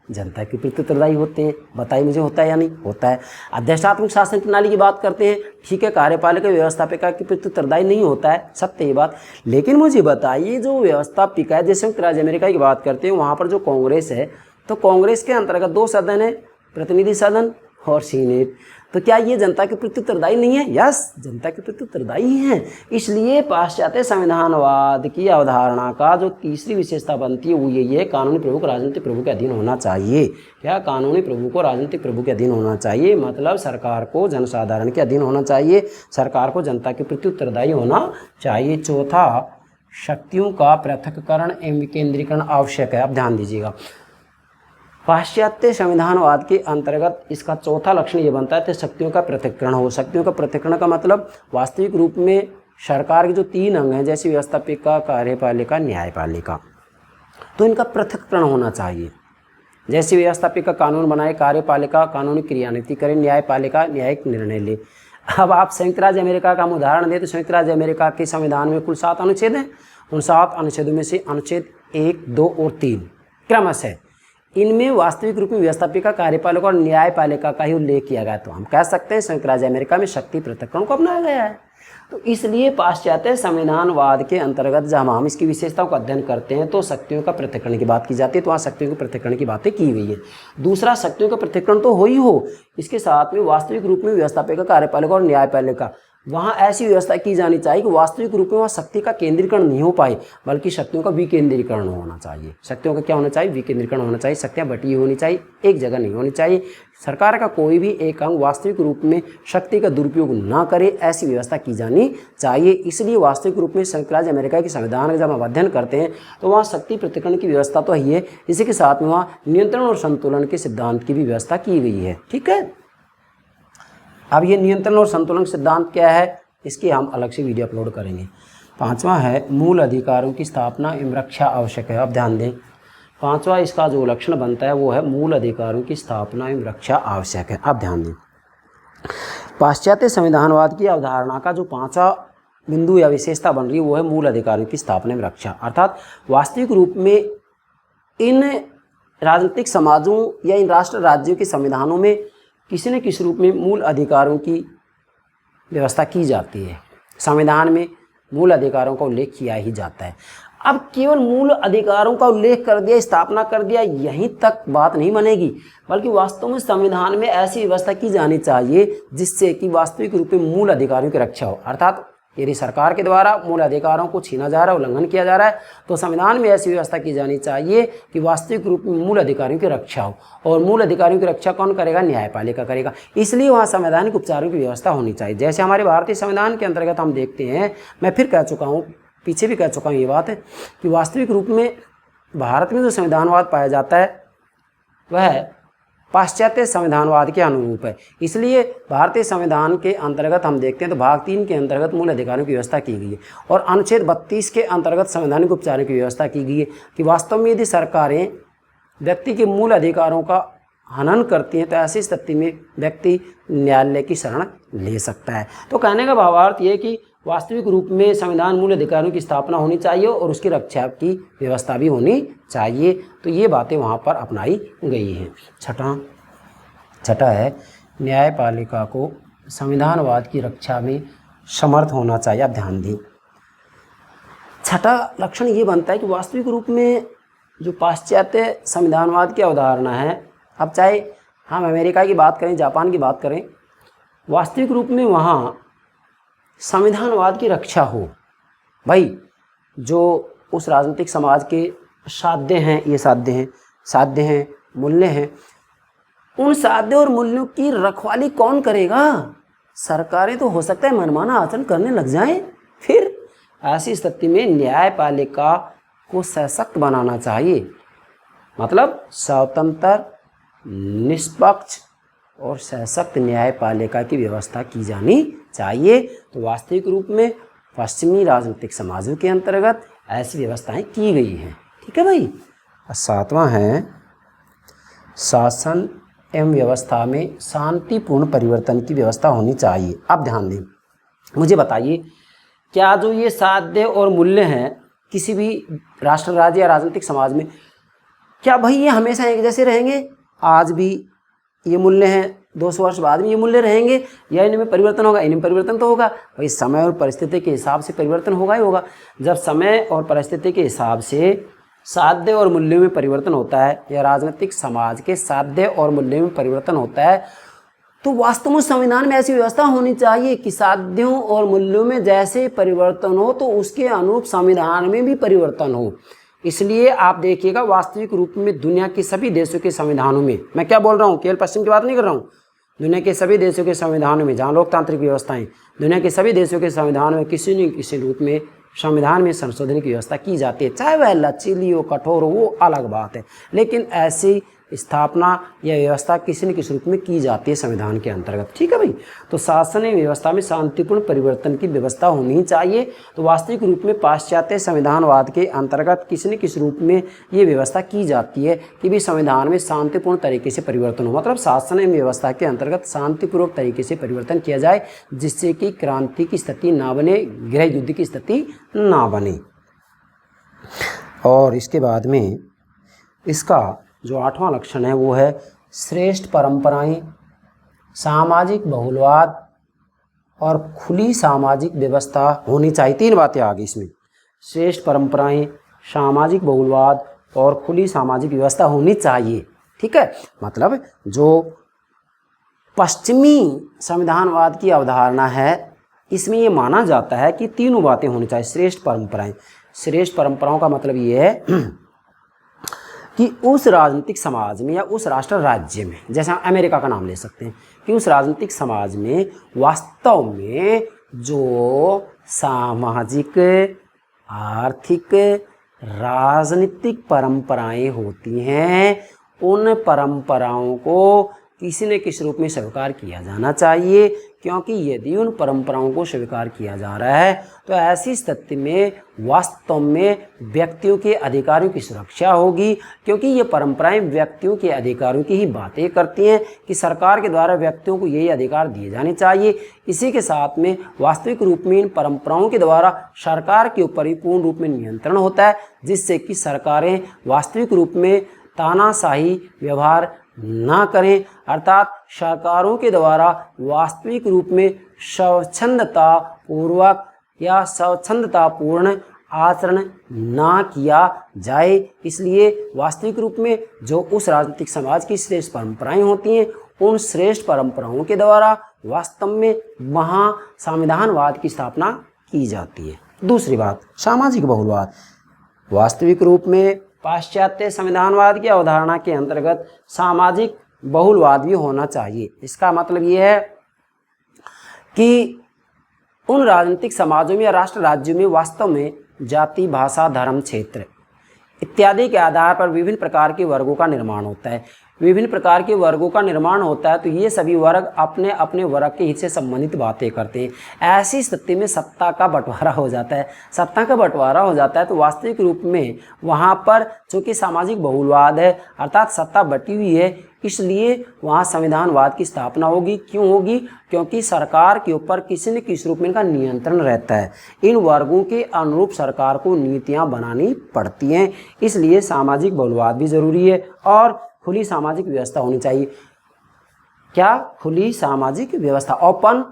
जनता के प्रति उत्तरदायी होते हैं। बताइए मुझे, होता है या नहीं होता है? अध्यक्षात्मक शासन प्रणाली की बात करते हैं, ठीक है, कार्यपालिका व्यवस्थापिका के प्रति उत्तरदायी नहीं होता है, सत्य ये बात। लेकिन मुझे बताइए, जो व्यवस्थापिका है, जैसे संयुक्त राज्य अमेरिका की बात करते हैं, वहाँ पर जो कांग्रेस है, तो कांग्रेस के अंतर्गत 2 सदन है, प्रतिनिधि सदन और सीनेट। तो क्या ये जनता के प्रति उत्तरदायी नहीं है? यस, जनता के प्रति उत्तरदायी हैं। इसलिए पाश्चात्य संविधानवाद की अवधारणा का जो तीसरी विशेषता बनती है वो यही है, कानूनी प्रभु को राजनीतिक प्रभु के अधीन होना चाहिए। क्या, कानूनी प्रभु को राजनीतिक प्रभु के अधीन होना चाहिए, मतलब सरकार को जनसाधारण के अधीन होना चाहिए, सरकार को जनता के प्रति उत्तरदायी होना चाहिए। चौथा, शक्तियों का पृथक्करण एवं विकेंद्रीकरण आवश्यक है। अब ध्यान दीजिएगा, पाश्चात्य संविधानवाद के अंतर्गत इसका चौथा लक्षण ये बनता है कि शक्तियों का पृथक्करण हो। शक्तियों का पृथक्करण का मतलब वास्तविक रूप में सरकार के जो 3 अंग हैं, जैसे व्यवस्थापिका, कार्यपालिका, न्यायपालिका, तो इनका पृथक्करण होना चाहिए। जैसे व्यवस्थापिका कानून बनाए, कार्यपालिका कानूनी क्रियान्वित करे, न्यायपालिका न्यायिक निर्णय ले। अब आप संयुक्त राज्य अमेरिका का हम उदाहरण दें तो संयुक्त राज्य अमेरिका के संविधान में कुल 7 अनुच्छेद हैं। उन 7 अनुच्छेदों में से अनुच्छेद 1, 2 और 3 क्रमशः इनमें वास्तविक रूप में व्यवस्थापिका, कार्यपालिका और न्यायपालिका का ही उल्लेख किया गया। तो हम कह सकते हैं संयुक्त राज्य अमेरिका में शक्ति पृथक्करण को अपनाया गया है। तो इसलिए पाश्चात्य संविधानवाद के अंतर्गत जब हम इसकी विशेषताओं का अध्ययन करते हैं तो शक्तियों का पृथक्करण की बात की जाती है, तो वहाँ शक्तियों के पृथक्करण की बातें की गई है। दूसरा, शक्तियों का पृथक्करण तो हो ही हो, इसके साथ में वास्तविक रूप में व्यवस्थापिका, कार्यपालिका और न्यायपालिका, वहाँ ऐसी व्यवस्था की जानी चाहिए कि वास्तविक रूप में वहाँ शक्ति का केंद्रीकरण नहीं हो पाए, बल्कि शक्तियों का विकेंद्रीकरण होना चाहिए। शक्तियों का क्या होना चाहिए? विकेंद्रीकरण होना चाहिए। शक्तियाँ बटी होनी चाहिए, एक जगह नहीं होनी चाहिए। सरकार का कोई भी एक अंग वास्तविक रूप में शक्ति का दुरुपयोग ना करे, ऐसी व्यवस्था की जानी चाहिए। इसलिए वास्तविक रूप में संयुक्त राज्य अमेरिका के संविधान का जब हम अध्ययन करते हैं तो वहाँ शक्ति पृथक्करण की व्यवस्था तो ही है, इसी के साथ में वहाँ नियंत्रण और संतुलन के सिद्धांत की भी व्यवस्था की गई है। ठीक है, अब ये नियंत्रण और संतुलन सिद्धांत क्या है, इसकी हम अलग से वीडियो अपलोड करेंगे। 5वां है मूल अधिकारों की स्थापना एवं रक्षा आवश्यक है। अब ध्यान दें, 5वां इसका जो लक्षण बनता है वो है मूल अधिकारों की स्थापना एवं रक्षा आवश्यक है। अब ध्यान दें, पाश्चात्य संविधानवाद की अवधारणा का जो 5वां बिंदु या विशेषता बन रही है वो है मूल अधिकारों की स्थापना एवं रक्षा। अर्थात वास्तविक रूप में इन राजनीतिक समाजों या इन राष्ट्र राज्यों के संविधानों में किसी न किसी रूप में मूल अधिकारों की व्यवस्था की जाती है। संविधान में मूल अधिकारों का उल्लेख किया ही जाता है। अब केवल मूल अधिकारों का उल्लेख कर दिया, स्थापना कर दिया, यहीं तक बात नहीं बनेगी, बल्कि वास्तव में संविधान में ऐसी व्यवस्था की जानी चाहिए जिससे कि वास्तविक रूप में मूल अधिकारों की रक्षा हो। अर्थात यदि सरकार के द्वारा मूल अधिकारों को छीना जा रहा है, उल्लंघन किया जा रहा है, तो संविधान में ऐसी व्यवस्था की जानी चाहिए कि वास्तविक रूप में मूल अधिकारियों की रक्षा हो। और मूल अधिकारियों की रक्षा कौन करेगा? न्यायपालिका करेगा। इसलिए वहाँ संवैधानिक उपचारों की व्यवस्था होनी चाहिए। जैसे हमारे भारतीय संविधान के अंतर्गत हम देखते हैं, मैं फिर कह चुका हूँ, पीछे भी कह चुका हूँ ये बात है कि वास्तविक रूप में भारत में जो संविधानवाद पाया जाता है वह पाश्चात्य संविधानवाद के अनुरूप है। इसलिए भारतीय संविधान के अंतर्गत हम देखते हैं तो भाग 3 के अंतर्गत मूल अधिकारों की व्यवस्था की गई है और अनुच्छेद 32 के अंतर्गत संवैधानिक उपचारों की व्यवस्था की गई है कि वास्तव में यदि सरकारें व्यक्ति के मूल अधिकारों का हनन करती हैं तो ऐसी स्थिति में व्यक्ति न्यायालय की शरण ले सकता है। तो कहने का भावार्थ ये कि वास्तविक रूप में संविधान मूल अधिकारों की स्थापना होनी चाहिए और उसकी रक्षा की व्यवस्था भी होनी चाहिए। तो ये बातें वहाँ पर अपनाई गई हैं। छठा है न्यायपालिका को संविधानवाद की रक्षा में समर्थ होना चाहिए। आप ध्यान दें, छठा लक्षण ये बनता है कि वास्तविक रूप में जो पाश्चात्य संविधानवाद की अवधारणा है, अब चाहे हम अमेरिका की बात करें, जापान की बात करें, वास्तविक रूप में वहाँ संविधानवाद की रक्षा हो। भाई जो उस राजनीतिक समाज के साध्य हैं, ये साध्य हैं, मूल्य हैं, उन साध्य और मूल्यों की रखवाली कौन करेगा? सरकारें तो हो सकता है मनमाना आचरण करने लग जाएं। फिर ऐसी स्थिति में न्यायपालिका को सशक्त बनाना चाहिए, मतलब स्वतंत्र, निष्पक्ष और सशक्त न्यायपालिका की व्यवस्था की जानी चाहिए। तो वास्तविक रूप में पश्चिमी राजनीतिक समाजों के अंतर्गत ऐसी व्यवस्थाएं की गई हैं। ठीक है भाई। 7वां है शासन एवं व्यवस्था में शांतिपूर्ण परिवर्तन की व्यवस्था होनी चाहिए। अब ध्यान दें, मुझे बताइए क्या जो ये साध्य और मूल्य हैं किसी भी राष्ट्र, राज्य या राजनीतिक समाज में, क्या भाई ये हमेशा एक जैसे रहेंगे? आज भी ये मूल्य हैं, 200 वर्ष बाद में ये मूल्य रहेंगे या इनमें परिवर्तन होगा? इनमें परिवर्तन तो होगा भाई, समय और परिस्थिति के हिसाब से परिवर्तन होगा ही होगा। जब समय और परिस्थिति के हिसाब से साध्य और मूल्यों में परिवर्तन होता है या राजनीतिक समाज के साध्य और मूल्यों में परिवर्तन होता है तो वास्तव में संविधान में ऐसी व्यवस्था होनी चाहिए कि साध्यों और मूल्यों में जैसे परिवर्तन हो तो उसके अनुरूप संविधान में भी परिवर्तन हो। इसलिए आप देखिएगा वास्तविक रूप में दुनिया के सभी देशों के संविधानों में, मैं क्या बोल रहा हूँ, केवल पश्चिम की बात नहीं कर रहा हूँ, दुनिया के सभी देशों के संविधानों में जहाँ लोकतांत्रिक व्यवस्थाएं, दुनिया के सभी देशों के संविधान में किसी न किसी रूप में संविधान में संशोधन की व्यवस्था की जाती है। चाहे वह लचीली हो, कठोर हो, वो अलग बात है, लेकिन ऐसी स्थापना या व्यवस्था किसी न किसी रूप में की जाती है संविधान के अंतर्गत। ठीक है भाई। तो शासन एवं व्यवस्था में शांतिपूर्ण परिवर्तन की व्यवस्था होनी चाहिए। तो वास्तविक रूप में पाश्चात्य संविधानवाद के अंतर्गत किसी न किसी रूप में ये व्यवस्था की जाती है कि भी संविधान में शांतिपूर्ण तरीके से परिवर्तन हो, मतलब शासन एवं व्यवस्था के अंतर्गत शांतिपूर्वक तरीके से परिवर्तन किया जाए, जिससे कि क्रांति की स्थिति ना बने, गृह युद्ध की स्थिति ना बने। और इसके बाद में इसका जो 8वां लक्षण है वो है श्रेष्ठ परंपराएं, सामाजिक बहुलवाद और खुली सामाजिक व्यवस्था होनी चाहिए। 3 बातें आ गई इसमें, श्रेष्ठ परंपराएं, सामाजिक बहुलवाद और खुली सामाजिक व्यवस्था होनी चाहिए। ठीक है, मतलब जो पश्चिमी संविधानवाद की अवधारणा है इसमें ये माना जाता है कि तीनों बातें होनी चाहिए। श्रेष्ठ परंपराएं, श्रेष्ठ परंपराओं का मतलब ये है कि उस राजनीतिक समाज में या उस राष्ट्र राज्य में, जैसे हम अमेरिका का नाम ले सकते हैं, कि उस राजनीतिक समाज में वास्तव में जो सामाजिक, आर्थिक, राजनीतिक परंपराएं होती हैं उन परंपराओं को किसी न किसी रूप में स्वीकार किया जाना चाहिए, क्योंकि यदि उन परंपराओं को स्वीकार किया जा रहा है तो ऐसी स्थिति में वास्तव में व्यक्तियों के अधिकारों की सुरक्षा होगी, क्योंकि ये परंपराएं व्यक्तियों के अधिकारों की ही बातें करती हैं कि सरकार के द्वारा व्यक्तियों को यही अधिकार दिए जाने चाहिए। इसी के साथ में वास्तविक रूप में इन परंपराओं के द्वारा सरकार के ऊपर ही पूर्ण रूप में नियंत्रण होता है, जिससे कि सरकारें वास्तविक रूप में तानाशाही व्यवहार ना करें, अर्थात सरकारों के द्वारा वास्तविक रूप में स्वच्छंदता पूर्वक या स्वच्छंदतापूर्ण आचरण ना किया जाए। इसलिए वास्तविक रूप में जो उस राजनीतिक समाज की श्रेष्ठ परंपराएं होती हैं उन श्रेष्ठ परंपराओं के द्वारा वास्तव में वहाँ संविधानवाद की स्थापना की जाती है। दूसरी बात, सामाजिक बहुलवाद। वास्तविक रूप में पाश्चात्य संविधानवाद की अवधारणा के अंतर्गत सामाजिक बहुलवाद भी होना चाहिए। इसका मतलब ये है कि उन राजनीतिक समाजों में या राष्ट्र राज्यों में वास्तव में जाति, भाषा, धर्म, क्षेत्र इत्यादि के आधार पर विभिन्न प्रकार के वर्गों का निर्माण होता है। विभिन्न प्रकार के वर्गों का निर्माण होता है तो ये सभी वर्ग अपने अपने वर्ग के हित से संबंधित बातें करते हैं। ऐसी स्थिति में सत्ता का बंटवारा हो जाता है। सत्ता का बंटवारा हो जाता है तो वास्तविक रूप में वहाँ पर चूँकि सामाजिक बहुलवाद है, अर्थात सत्ता बटी हुई है, इसलिए वहाँ संविधानवाद की स्थापना होगी। क्यों होगी? क्योंकि सरकार के ऊपर किसी न किसी रूप में इनका नियंत्रण रहता है। इन वर्गों के अनुरूप सरकार को नीतियाँ बनानी पड़ती हैं, इसलिए सामाजिक बहुलवाद भी ज़रूरी है और खुली सामाजिक व्यवस्था होनी चाहिए। क्या? खुली सामाजिक व्यवस्था, ओपन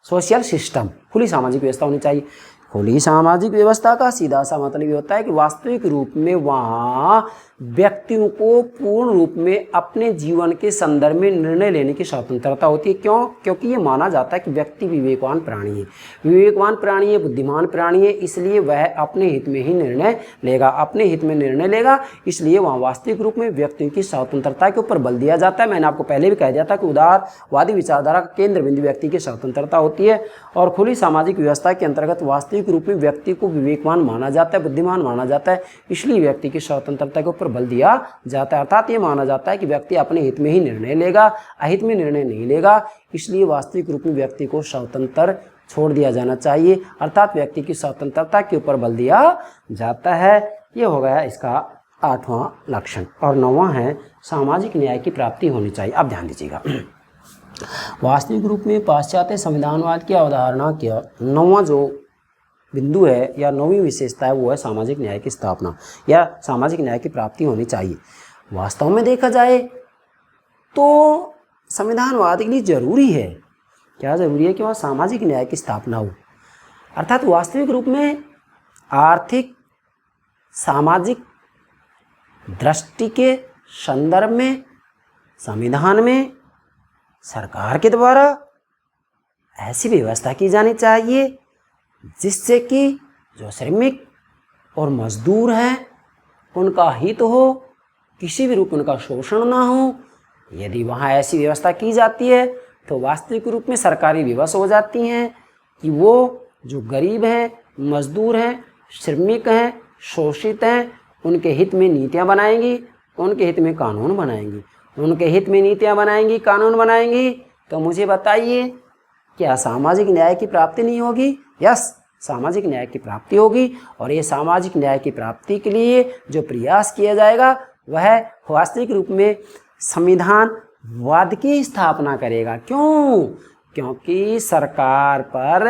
सोशल सिस्टम, खुली सामाजिक व्यवस्था होनी चाहिए। खुली सामाजिक व्यवस्था का सीधा सा मतलब ये होता है कि वास्तविक रूप में वहाँ व्यक्तियों को पूर्ण रूप में अपने जीवन के संदर्भ में निर्णय लेने की स्वतंत्रता होती है। क्यों? क्योंकि ये माना जाता है कि व्यक्ति विवेकवान प्राणी है, विवेकवान प्राणी है, बुद्धिमान प्राणी है, इसलिए वह अपने हित में ही निर्णय लेगा, अपने हित में निर्णय लेगा। इसलिए वहाँ वास्तविक रूप में व्यक्तियों की स्वतंत्रता के ऊपर बल दिया जाता है। मैंने आपको पहले भी कह दिया था कि उदारवादी विचारधारा का केंद्र बिंदु व्यक्ति की स्वतंत्रता होती है और खुली सामाजिक व्यवस्था के अंतर्गत वास्तविक रूप में व्यक्ति को विवेकवान माना जाता है, बुद्धिमान माना जाता है, इसलिए व्यक्ति की स्वतंत्रता के ऊपर बल दिया जाता है। अर्थात ये माना जाता है कि व्यक्ति अपने हित में ही निर्णय लेगा, अहित में निर्णय नहीं लेगा। इसलिए वास्तविक रूप में व्यक्ति को स्वतंत्र छोड़ दिया जाना चाहिए, अर्थात व्यक्ति की स्वतंत्रता के ऊपर बल दिया जाता है। ये हो गया इसका 8वां लक्षण। और 9वां है सामाजिक न्याय की प्राप्ति होनी चाहिए। अब ध्यान दीजिएगा, वास्तविक रूप में पाश्चात्य संविधानवाद की अवधारणा का 9वां जो बिंदु है या 9वीं विशेषता है वो है सामाजिक न्याय की स्थापना या सामाजिक न्याय की प्राप्ति होनी चाहिए। वास्तव में देखा जाए तो संविधानवाद के लिए जरूरी है, क्या जरूरी है कि वहाँ सामाजिक न्याय की स्थापना हो, अर्थात वास्तविक रूप में आर्थिक सामाजिक दृष्टि के संदर्भ में संविधान में सरकार के द्वारा ऐसी व्यवस्था की जानी चाहिए जिससे कि जो श्रमिक और मजदूर हैं उनका हित हो, किसी भी रूप में उनका शोषण ना हो। यदि वहाँ ऐसी व्यवस्था की जाती है तो वास्तविक रूप में सरकारी विवश हो जाती हैं कि वो जो गरीब हैं, मजदूर हैं, श्रमिक हैं, शोषित हैं, उनके हित में नीतियाँ बनाएंगी उनके हित में कानून बनाएंगी, उनके हित में नीतियाँ बनाएंगी, कानून बनाएंगी, तो मुझे बताइए क्या सामाजिक न्याय की प्राप्ति नहीं होगी? यस, सामाजिक न्याय की प्राप्ति होगी। और ये सामाजिक न्याय की प्राप्ति के लिए जो प्रयास किया जाएगा वह वास्तविक रूप में संविधानवाद की स्थापना करेगा। क्यों? क्योंकि सरकार पर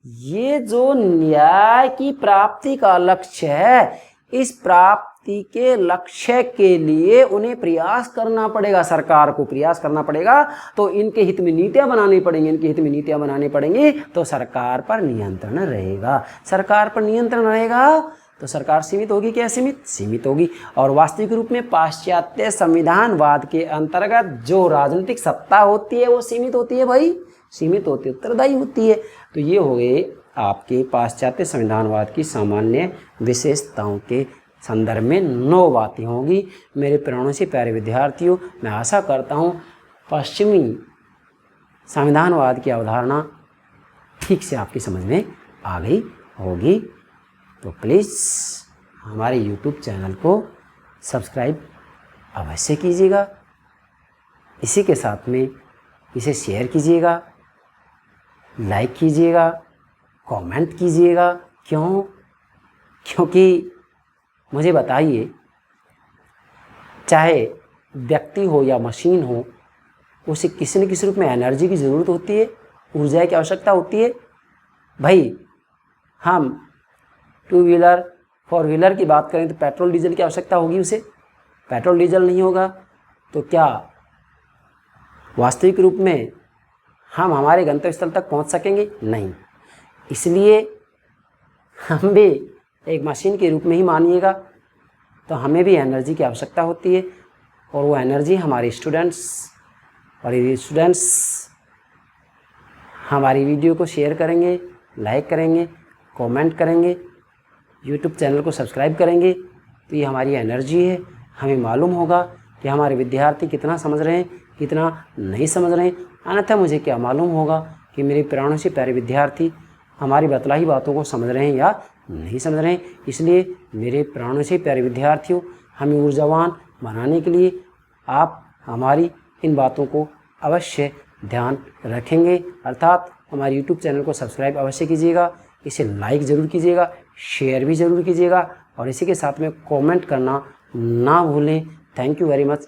ये जो न्याय की प्राप्ति का लक्ष्य है, इस प्राप्ति के लक्ष्य के लिए उन्हें प्रयास करना पड़ेगा, सरकार को प्रयास करना पड़ेगा। तो इनके हित में नीतियां बनानी पड़ेंगी, इनके हित में नीतियां बनानी पड़ेंगी, तो सरकार पर नियंत्रण रहेगा। सरकार पर नियंत्रण रहेगा तो सरकार सीमित होगी क्या? सीमित होगी। और वास्तविक रूप में पाश्चात्य संविधानवाद के अंतर्गत जो राजनीतिक सत्ता होती है वो सीमित होती है भाई, सीमित होती है, उत्तरदायी होती है। तो ये हो गए आपके पाश्चात्य संविधानवाद की सामान्य विशेषताओं के संदर्भ में 9 बातें होंगी। मेरे प्राणों से प्यारे विद्यार्थियों, मैं आशा करता हूँ पश्चिमी संविधानवाद की अवधारणा ठीक से आपकी समझ में आ गई होगी। तो प्लीज़ हमारे YouTube चैनल को सब्सक्राइब अवश्य कीजिएगा। इसी के साथ में इसे शेयर कीजिएगा, लाइक कीजिएगा, कमेंट कीजिएगा। क्यों? क्योंकि मुझे बताइए, चाहे व्यक्ति हो या मशीन हो, उसे किसी न किसी रूप में एनर्जी की ज़रूरत होती है, ऊर्जा की आवश्यकता होती है। भाई हम 2 व्हीलर 4 व्हीलर की बात करें तो पेट्रोल डीजल की आवश्यकता होगी उसे। पेट्रोल डीजल नहीं होगा तो क्या वास्तविक रूप में हम हमारे गंतव्य स्थल तक पहुंच सकेंगे? नहीं। इसलिए हम भी एक मशीन के रूप में ही मानिएगा, तो हमें भी एनर्जी की आवश्यकता होती है। और वो एनर्जी हमारे स्टूडेंट्स हमारी वीडियो को शेयर करेंगे, लाइक करेंगे, कमेंट करेंगे, यूट्यूब चैनल को सब्सक्राइब करेंगे, तो ये हमारी एनर्जी है। हमें मालूम होगा कि हमारे विद्यार्थी कितना समझ रहे हैं, कितना नहीं समझ रहे हैं। अन्यथा मुझे क्या मालूम होगा कि मेरे प्राणों से प्यारे विद्यार्थी हमारी बतलाई बातों को समझ रहे हैं या नहीं समझ रहे हैं। इसलिए मेरे प्राणों से प्यारे विद्यार्थियों, हमें ऊर्जावान बनाने के लिए आप हमारी इन बातों को अवश्य ध्यान रखेंगे। अर्थात हमारे YouTube चैनल को सब्सक्राइब अवश्य कीजिएगा, इसे लाइक ज़रूर कीजिएगा, शेयर भी ज़रूर कीजिएगा और इसी के साथ में कमेंट करना ना भूलें। Thank you very much.